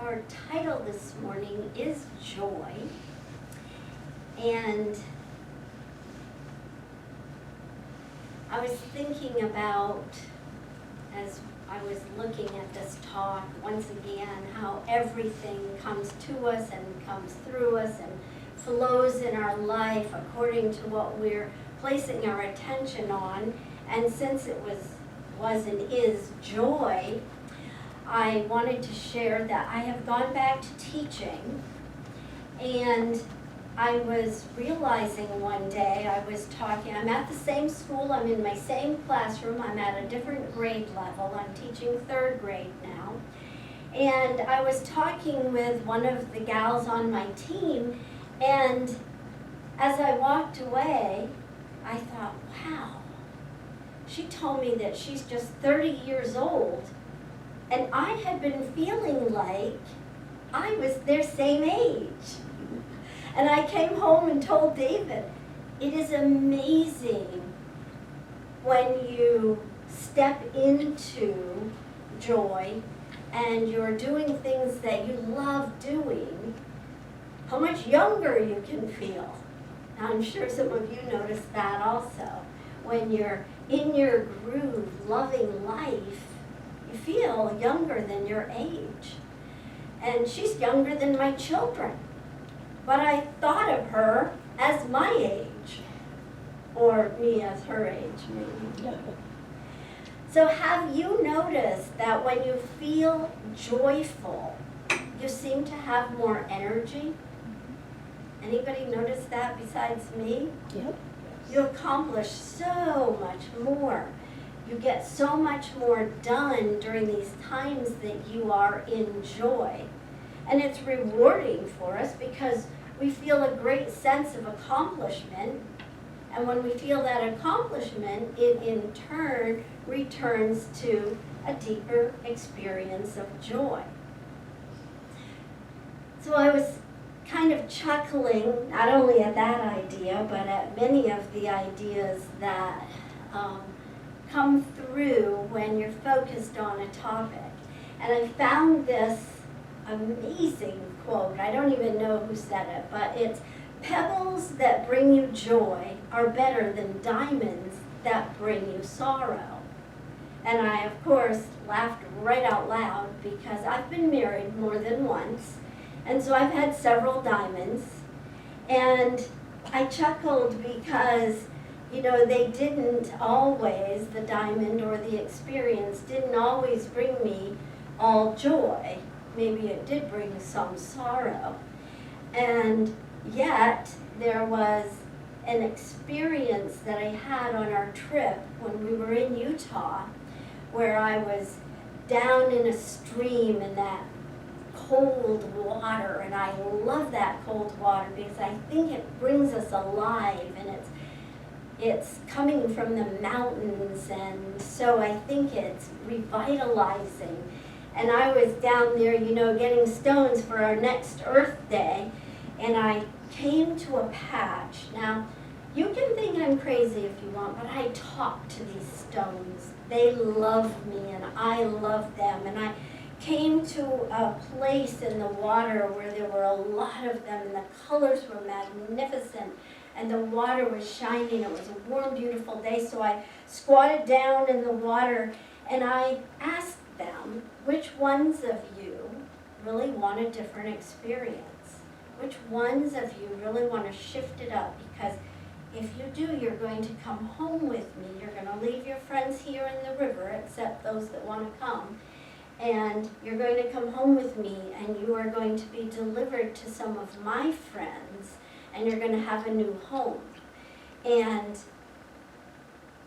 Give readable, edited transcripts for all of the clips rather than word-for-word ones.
our title this morning is Joy. And I was thinking about, as I was looking at this talk, once again, how everything comes to us and comes through us and flows in our life according to what we're placing our attention on. And since it was and is joy, I wanted to share that I have gone back to teaching, and I was realizing one day, I'm at the same school, I'm in my same classroom, I'm at a different grade level, I'm teaching 3rd grade now, and I was talking with one of the gals on my team, and as I walked away, I thought, wow, she told me that she's just 30 years old, and I had been feeling like I was their same age. And I came home and told David, it is amazing when you step into joy and you're doing things that you love doing, how much younger you can feel. Now, I'm sure some of you noticed that also. When you're in your groove, loving life, you feel younger than your age. And she's younger than my children. But I thought of her as my age, or me as her age, maybe. So have you noticed that when you feel joyful, you seem to have more energy? Anybody notice that besides me? Yep. You accomplish so much more. You get so much more done during these times that you are in joy. And it's rewarding for us because we feel a great sense of accomplishment. And when we feel that accomplishment, it in turn returns to a deeper experience of joy. So I was kind of chuckling, not only at that idea, but at many of the ideas that come through when you're focused on a topic. And I found this amazing quote. I don't even know who said it, but it's, pebbles that bring you joy are better than diamonds that bring you sorrow. And I, of course, laughed right out loud because I've been married more than once, and so I've had several diamonds, and I chuckled because, you know, they didn't always, the diamond or the experience didn't always bring me all joy. Maybe it did bring some sorrow. And yet, there was an experience that I had on our trip when we were in Utah, where I was down in a stream in that cold water, and I love that cold water because I think it brings us alive, and it's coming from the mountains, and so I think it's revitalizing. And I was down there, you know, getting stones for our next Earth Day, and I came to a patch. Now, you can think I'm crazy if you want, but I talk to these stones. They love me, and I love them. And I came to a place in the water where there were a lot of them, and the colors were magnificent, and the water was shining. It was a warm, beautiful day, so I squatted down in the water, and I asked them, which ones of you really want a different experience? Which ones of you really want to shift it up? Because if you do, you're going to come home with me. You're going to leave your friends here in the river, except those that want to come. And you're going to come home with me, and you are going to be delivered to some of my friends, and you're going to have a new home. And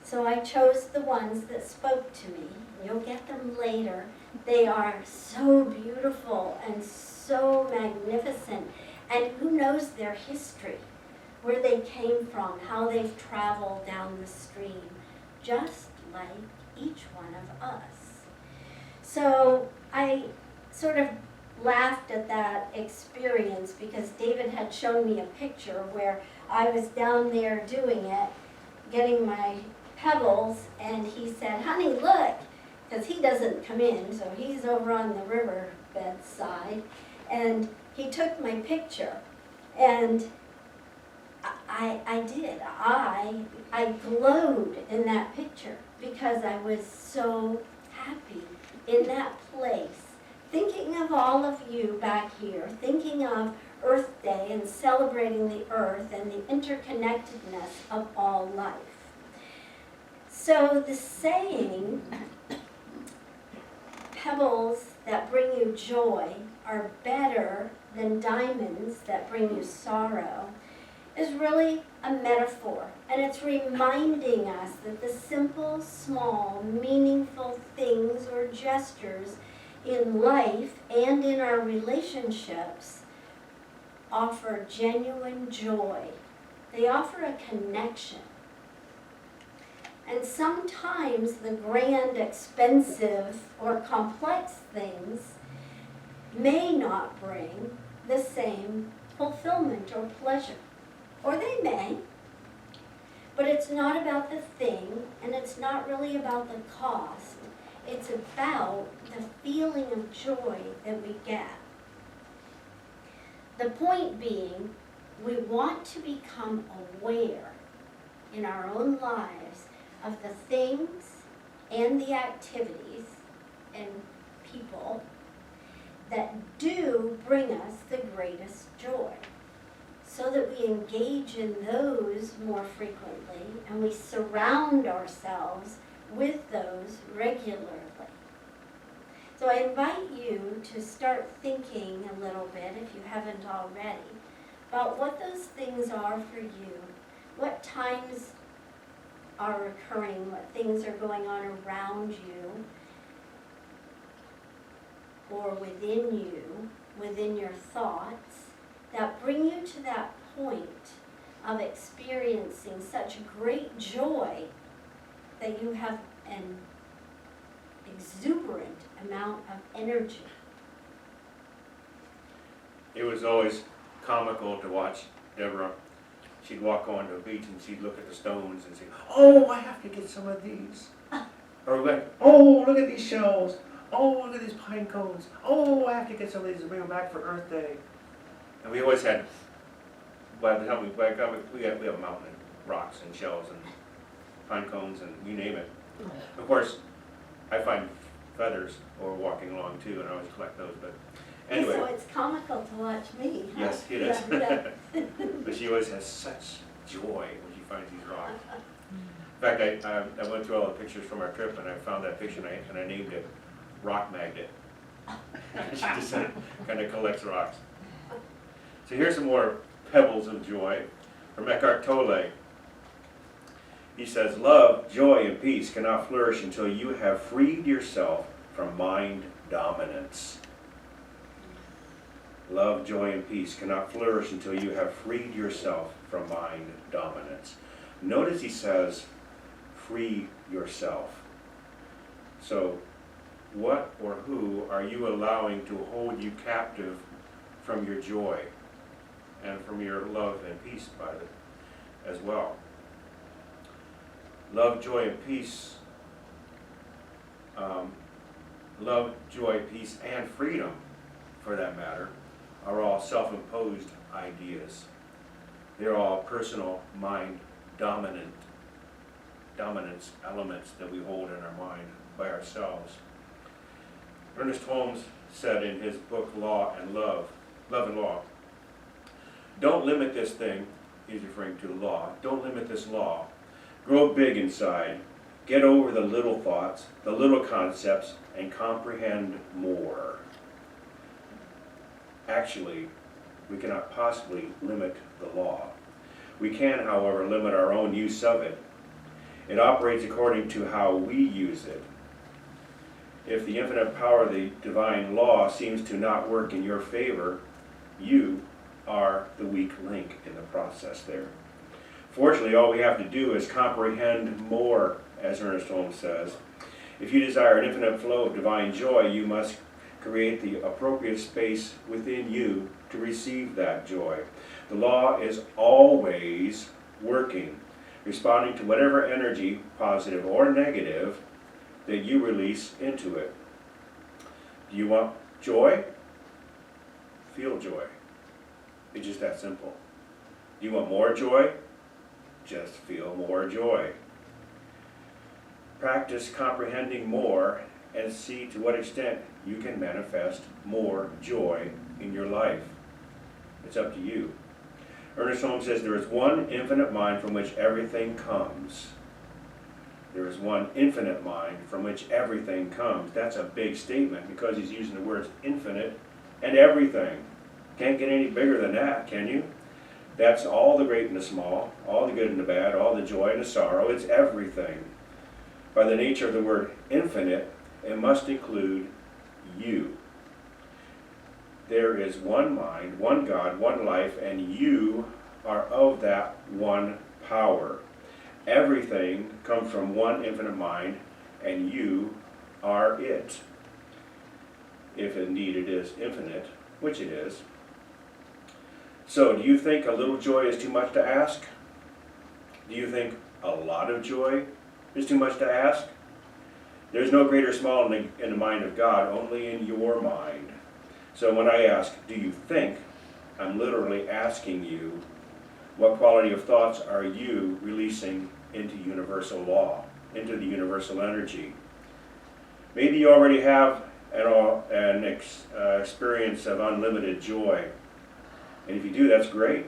so I chose the ones that spoke to me. You'll get them later. They are so beautiful and so magnificent. And who knows their history, where they came from, how they've traveled down the stream, just like each one of us. So I sort of laughed at that experience because David had shown me a picture where I was down there doing it, getting my pebbles, and he said, honey, look, because he doesn't come in, so he's over on the river bedside, and he took my picture, and I did. I glowed in that picture because I was so happy in that place, thinking of all of you back here, thinking of Earth Day and celebrating the earth and the interconnectedness of all life. So the saying, pebbles that bring you joy are better than diamonds that bring you sorrow, is really a metaphor. And it's reminding us that the simple, small, meaningful things or gestures in life and in our relationships offer genuine joy. They offer a connection. And sometimes the grand, expensive, or complex things may not bring the same fulfillment or pleasure. Or they may, but it's not about the thing, and it's not really about the cost. It's about the feeling of joy that we get. The point being, we want to become aware in our own lives of the things and the activities and people that do bring us the greatest joy, so that we engage in those more frequently and we surround ourselves with those regularly. So I invite you to start thinking a little bit, if you haven't already, about what those things are for you, what times are occurring, what things are going on around you or within you, within your thoughts, that bring you to that point of experiencing such great joy that you have an exuberant amount of energy. It was always comical to watch Deborah. She'd walk on the beach and she'd look at the stones and say, "Oh, I have to get some of these." Or like, "Oh, look at these shells. Oh, look at these pine cones. Oh, I have to get some of these to bring them back for Earth Day." And we always had, by the time we back up, we have mountain rocks and shells and pine cones and you name it. Of course, I find feathers or walking along too, and I always collect those. But anyway. So it's comical to watch me. Huh? Yes, it is. Yeah. But she always has such joy when she finds these rocks. In fact, I went through all the pictures from our trip, and I found that picture, and I named it Rock Magnet. She just kind of collects rocks. So here's some more pebbles of joy from Eckhart Tolle. He says, "Love, joy, and peace cannot flourish until you have freed yourself from mind dominance." Love, joy, and peace cannot flourish until you have freed yourself from mind dominance. Notice he says, free yourself. So, what or who are you allowing to hold you captive from your joy and from your love and peace by it as well? Love, joy, and peace, love, joy, peace, and freedom, for that matter, are all self-imposed ideas. They're all personal mind dominance elements that we hold in our mind by ourselves. Ernest Holmes said in his book Love and Law, "Don't limit this thing," he's referring to the law, "don't limit this law. Grow big inside. Get over the little thoughts, the little concepts, and comprehend more." Actually, we cannot possibly limit the law. We can, however, limit our own use of it. It operates according to how we use it. If the infinite power of the divine law seems to not work in your favor, you are the weak link in the process there. Fortunately, all we have to do is comprehend more, as Ernest Holmes says. If you desire an infinite flow of divine joy, you must create the appropriate space within you to receive that joy. The law is always working, responding to whatever energy, positive or negative, that you release into it. Do you want joy? Feel joy. It's just that simple. Do you want more joy? Just feel more joy. Practice comprehending more and see to what extent you can manifest more joy in your life. It's up to you. Ernest Holmes says there is one infinite mind from which everything comes. There is one infinite mind from which everything comes. That's a big statement because he's using the words infinite and everything. Can't get any bigger than that, can you? That's all the great and the small, all the good and the bad, all the joy and the sorrow. It's everything. By the nature of the word infinite, it must include you. There is one mind, one God, one life, and you are of that one power. Everything comes from one infinite mind, and you are it. If indeed it is infinite, which it is. So, do you think a little joy is too much to ask? Do you think a lot of joy is too much to ask? There's no greater small in the mind of God, only in your mind. So when I ask, do you think, I'm literally asking you, what quality of thoughts are you releasing into universal law, into the universal energy? Maybe you already have an experience of unlimited joy. And if you do, that's great.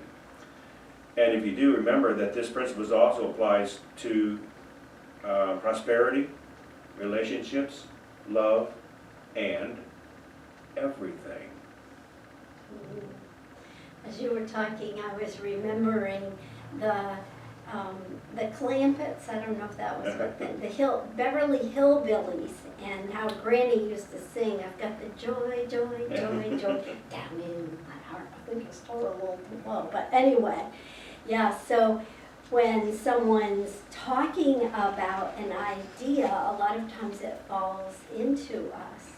And if you do, remember that this principle also applies to prosperity, relationships, love, and everything. As you were talking, I was remembering the Clampetts. I don't know if that was what the Beverly Hillbillies, and how Granny used to sing, I've got the joy, joy, joy, joy down in my heart. I think it's still a little low, but anyway, yeah, so when someone's talking about an idea, a lot of times it falls into us.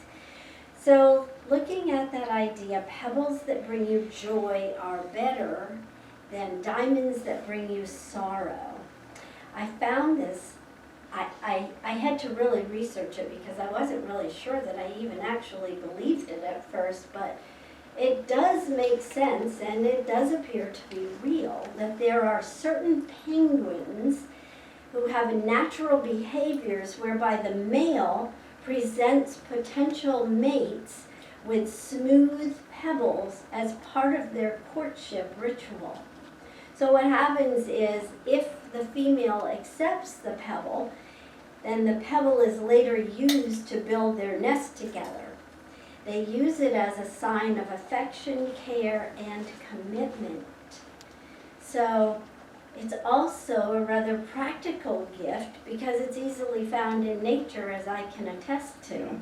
So looking at that idea, pebbles that bring you joy are better than diamonds that bring you sorrow. I found this, I had to really research it because I wasn't really sure that I even actually believed it at first, but it does make sense, and it does appear to be real, that there are certain penguins who have natural behaviors whereby the male presents potential mates with smooth pebbles as part of their courtship ritual. So what happens is, if the female accepts the pebble, then the pebble is later used to build their nest together. They use it as a sign of affection, care, and commitment. So it's also a rather practical gift because it's easily found in nature, as I can attest to.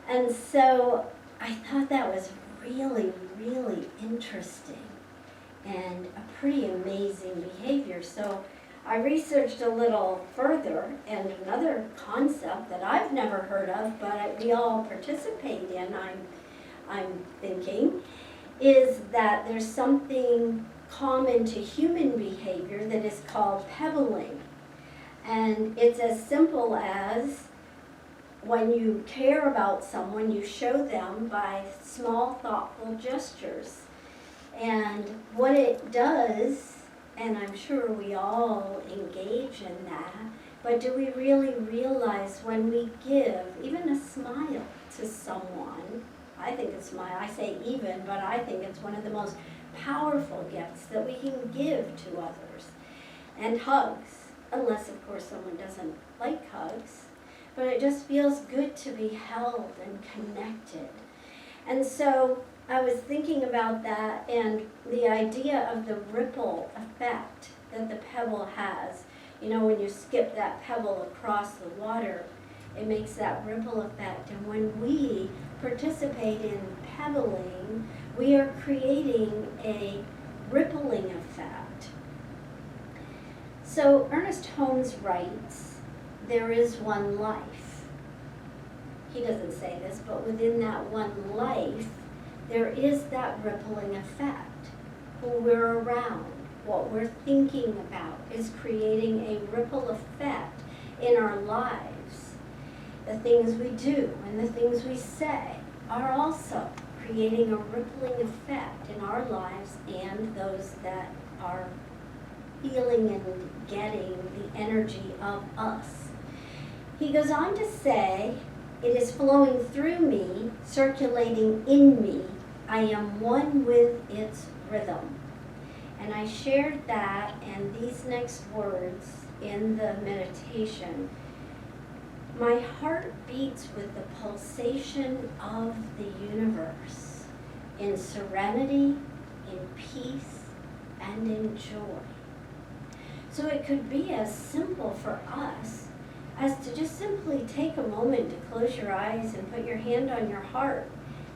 And so I thought that was really, really interesting and a pretty amazing behavior. So I researched a little further, and another concept that I've never heard of, but we all participate in, I'm thinking, is that there's something common to human behavior that is called pebbling. And it's as simple as when you care about someone, you show them by small, thoughtful gestures. And what it does, and I'm sure we all engage in that, but do we really realize when we give even a smile to someone, I think a smile, I say even, but I think it's one of the most powerful gifts that we can give to others. And hugs, unless of course someone doesn't like hugs, but it just feels good to be held and connected. And so I was thinking about that and the idea of the ripple effect that the pebble has. You know, when you skip that pebble across the water, it makes that ripple effect. And when we participate in pebbling, we are creating a rippling effect. So Ernest Holmes writes, there is one life. He doesn't say this, but within that one life, there is that rippling effect. Who we're around, what we're thinking about is creating a ripple effect in our lives. The things we do and the things we say. are also creating a rippling effect in our lives and those that are feeling and getting the energy of us. He goes on to say, it is flowing through me, circulating in me. I am one with its rhythm. And I shared that and these next words in the meditation. My heart beats with the pulsation of the universe in serenity, in peace, and in joy. So it could be as simple for us as to just simply take a moment to close your eyes and put your hand on your heart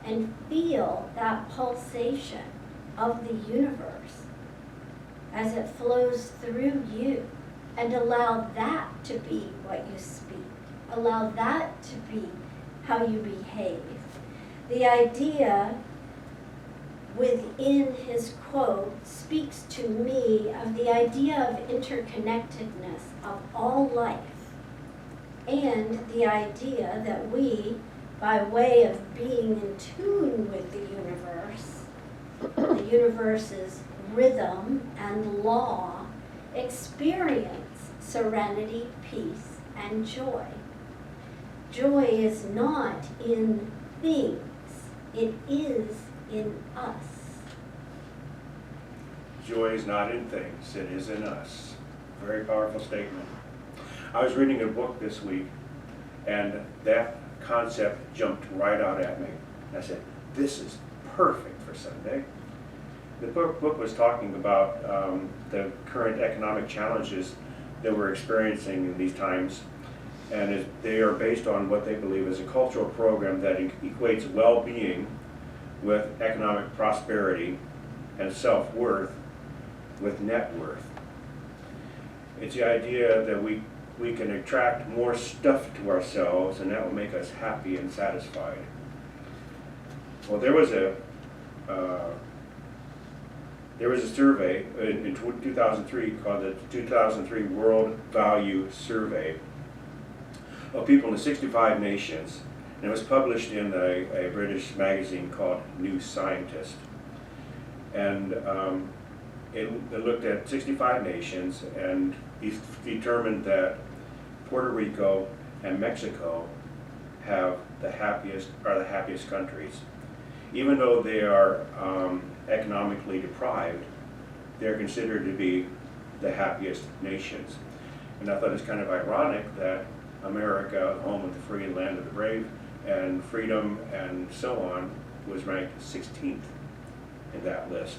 and feel that pulsation of the universe as it flows through you, and allow that to be what you speak. Allow that to be how you behave. The idea within his quote speaks to me of the idea of interconnectedness of all life, and the idea that we, by way of being in tune with the universe's rhythm and law, experience serenity, peace, and joy. Joy is not in things, it is in us. Joy is not in things, it is in us. Very powerful statement. I was reading a book this week, and that concept jumped right out at me. I said, this is perfect for Sunday. The book was talking about the current economic challenges that we're experiencing in these times, and they are based on what they believe is a cultural program that equates well-being with economic prosperity and self-worth with net worth. It's the idea that we can attract more stuff to ourselves, and that will make us happy and satisfied. Well, there was a survey in 2003 called the 2003 World Value Survey of people in the 65 nations, and it was published in a British magazine called New Scientist. And it looked at 65 nations, and determined that Puerto Rico and Mexico are the happiest countries. Even though they are economically deprived, they're considered to be the happiest nations. And I thought it was kind of ironic that America, home of the free and land of the brave, and freedom and so on, was ranked 16th in that list.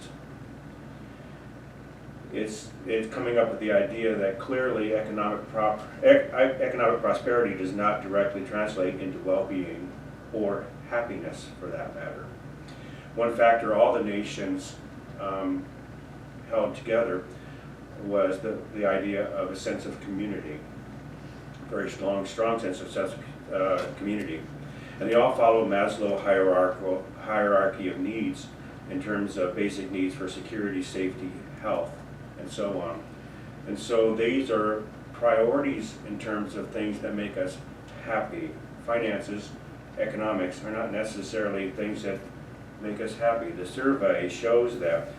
It's coming up with the idea that clearly economic prosperity does not directly translate into well-being or happiness, for that matter. One factor all the nations held together was the idea of a sense of community, a very strong sense of community. And they all follow Maslow hierarchy of needs in terms of basic needs for security, safety, health, and so on. And so these are priorities in terms of things that make us happy. Finances, economics are not necessarily things that make us happy. The survey shows that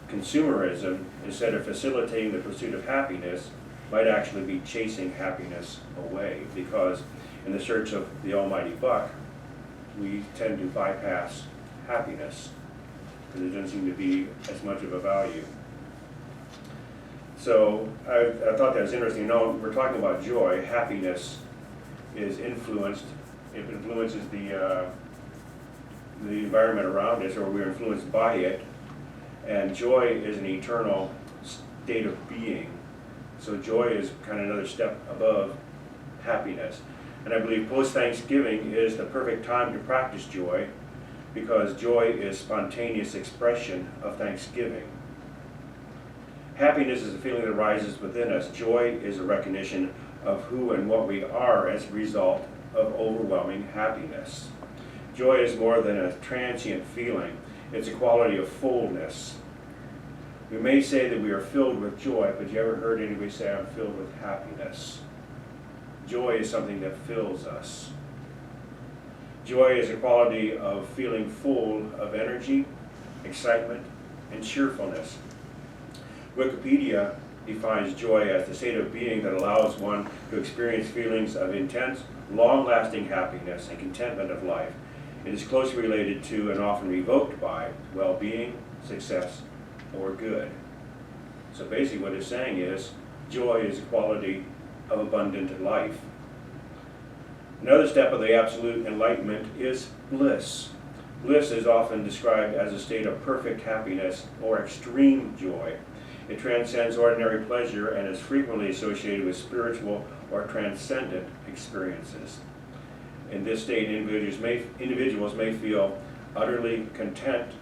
consumerism, instead of facilitating the pursuit of happiness, might actually be chasing happiness away, because in the search of the almighty buck, we tend to bypass happiness because it doesn't seem to be as much of a value. So I thought that was interesting. We're talking about joy. Happiness is influenced. It influences the environment around us, or we're influenced by it. And joy is an eternal state of being. So joy is kind of another step above happiness. And I believe post-Thanksgiving is the perfect time to practice joy, because joy is spontaneous expression of thanksgiving. Happiness is a feeling that rises within us. Joy is a recognition of who and what we are as a result of overwhelming happiness. Joy is more than a transient feeling. It's a quality of fullness. We may say that we are filled with joy, but you ever heard anybody say, I'm filled with happiness? Joy is something that fills us. Joy is a quality of feeling full of energy, excitement, and cheerfulness. Wikipedia defines joy as the state of being that allows one to experience feelings of intense, long-lasting happiness and contentment of life. It is closely related to and often evoked by well-being, success, or good. So basically what it's saying is, joy is a quality of abundant life. Another step of the absolute enlightenment is bliss. Bliss is often described as a state of perfect happiness or extreme joy. It transcends ordinary pleasure and is frequently associated with spiritual or transcendent experiences. In this state, individuals may feel utterly content,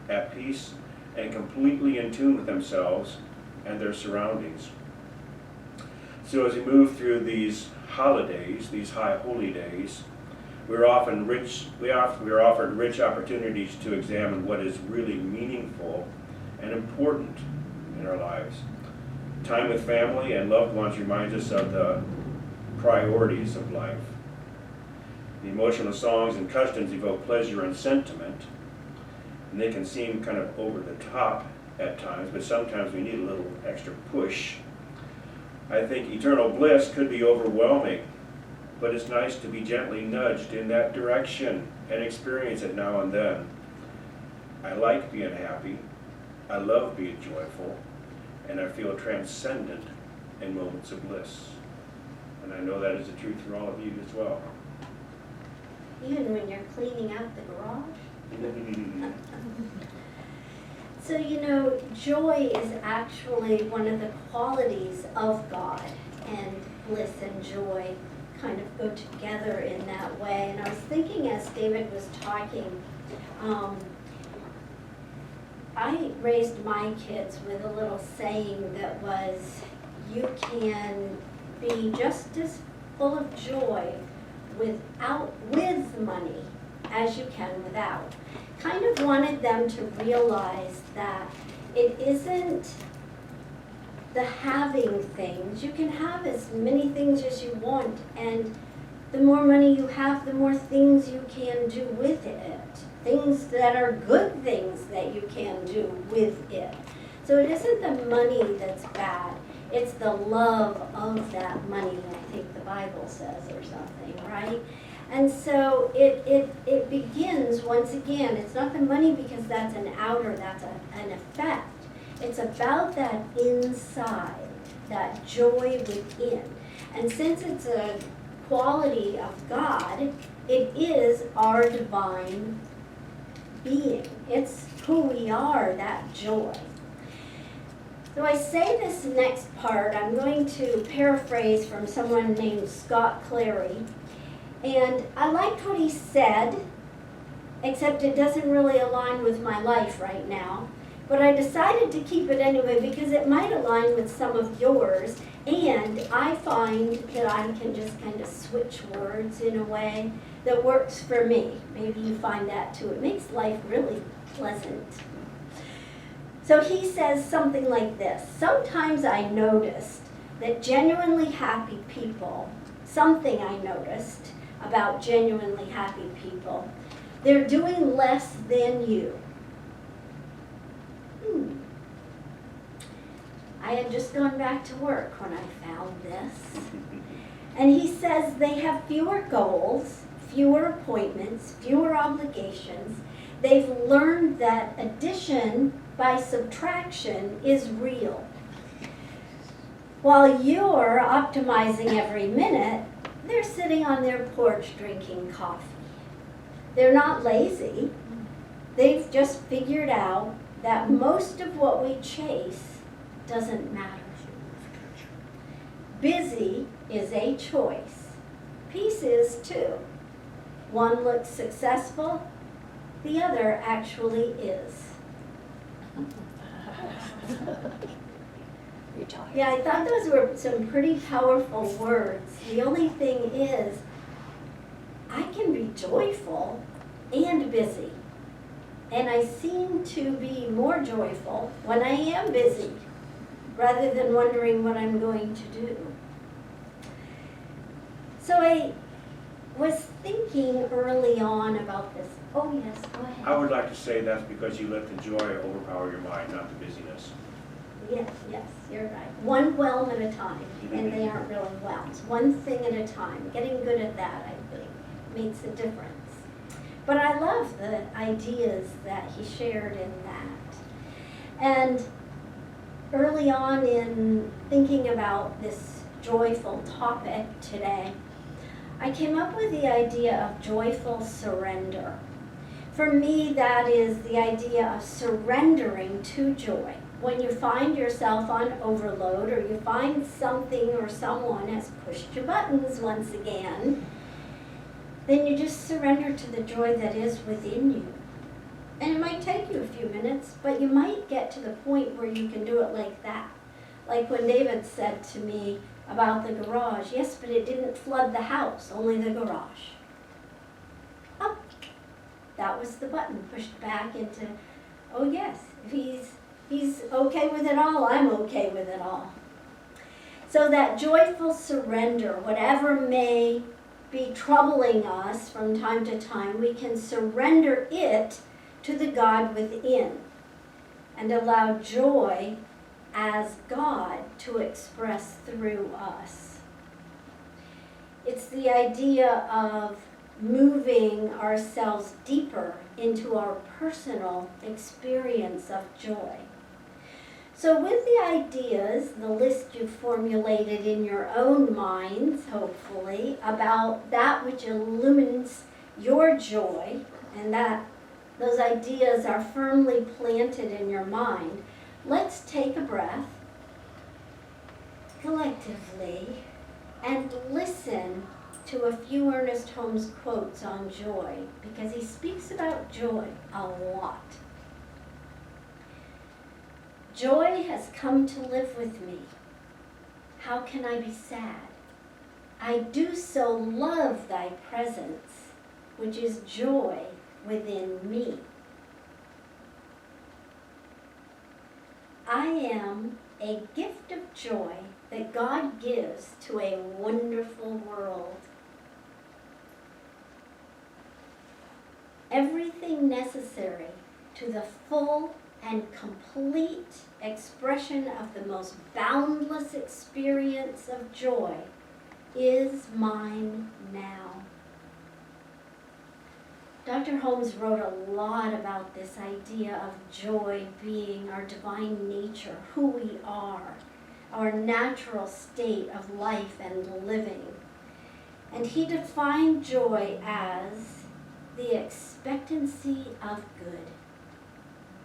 at peace, and completely in tune with themselves and their surroundings. So as we move through these holidays, these high holy days, we are offered rich opportunities to examine what is really meaningful and important in our lives. Time with family and loved ones reminds us of the priorities of life. The emotional songs and customs evoke pleasure and sentiment, and they can seem kind of over the top at times, but sometimes we need a little extra push. I think eternal bliss could be overwhelming, but it's nice to be gently nudged in that direction and experience it now and then. I like being happy, I love being joyful, and I feel transcendent in moments of bliss. And I know that is the truth for all of you as well. Even when you're cleaning out the garage? So, joy is actually one of the qualities of God, and bliss and joy kind of go together in that way. And I was thinking as David was talking, I raised my kids with a little saying that was, you can be just as full of joy with money as you can without. Kind of wanted them to realize that it isn't the having things. You can have as many things as you want, and the more money you have, the more things you can do with it. Things that are good things that you can do with it. So it isn't the money that's bad. It's the love of that money, I think the Bible says, or something, right? And so it begins, once again, it's not the money because that's an outer, that's an effect. It's about that inside, that joy within. And since it's a quality of God, it is our divine being. It's who we are, that joy. So I say this next part, I'm going to paraphrase from someone named Scott Clary. And I liked what he said, except it doesn't really align with my life right now. But I decided to keep it anyway because it might align with some of yours. And I find that I can just kind of switch words in a way that works for me. Maybe you find that too. It makes life really pleasant. So he says something like this: sometimes I noticed that genuinely happy people, something I noticed about genuinely happy people, they're doing less than you. I had just gone back to work when I found this. And he says they have fewer goals, fewer appointments, fewer obligations. They've learned that addition by subtraction is real. While you're optimizing every minute, they're sitting on their porch drinking coffee. They're not lazy. They've just figured out that most of what we chase doesn't matter. Busy is a choice. Peace is too. One looks successful, the other actually is. Yeah, I thought those were some pretty powerful words. The only thing is, I can be joyful and busy. And I seem to be more joyful when I am busy, rather than wondering what I'm going to do. So I was thinking early on about this. Oh, yes, go I ahead. would like to say that's because you let the joy overpower your mind, not the busyness. Yes, yes, you're right. One whelm at a time, and they aren't really whelms. One thing at a time. Getting good at that, I think, makes a difference. But I love the ideas that he shared in that. And early on in thinking about this joyful topic today, I came up with the idea of joyful surrender. For me, that is the idea of surrendering to joy. When you find yourself on overload, or you find something or someone has pushed your buttons once again, then you just surrender to the joy that is within you. And it might take you a few minutes, but you might get to the point where you can do it like that. Like when David said to me about the garage, yes, but it didn't flood the house, only the garage. Oh, that was the button pushed back into, oh yes, if he's okay with it all, I'm okay with it all. So that joyful surrender, whatever may be troubling us from time to time, we can surrender it to the God within and allow joy as God to express through us. It's the idea of moving ourselves deeper into our personal experience of joy. So with the ideas, the list you've formulated in your own minds, hopefully, about that which illumines your joy, and that those ideas are firmly planted in your mind, let's take a breath collectively and listen to a few Ernest Holmes quotes on joy, because he speaks about joy a lot. Joy has come to live with me. How can I be sad? I do so love thy presence, which is joy within me. I am a gift of joy that God gives to a wonderful world. Everything necessary to the full and complete expression of the most boundless experience of joy is mine now. Dr. Holmes wrote a lot about this idea of joy being our divine nature, who we are, our natural state of life and living. And he defined joy as the expectancy of good.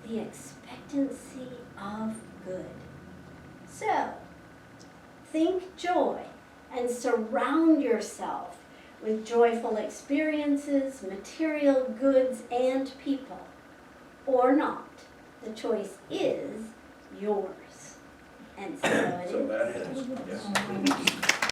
The expectancy of good. So, think joy and surround yourself with joyful experiences, material goods, and people. Or not. The choice is yours. And so it is. So that is, yes.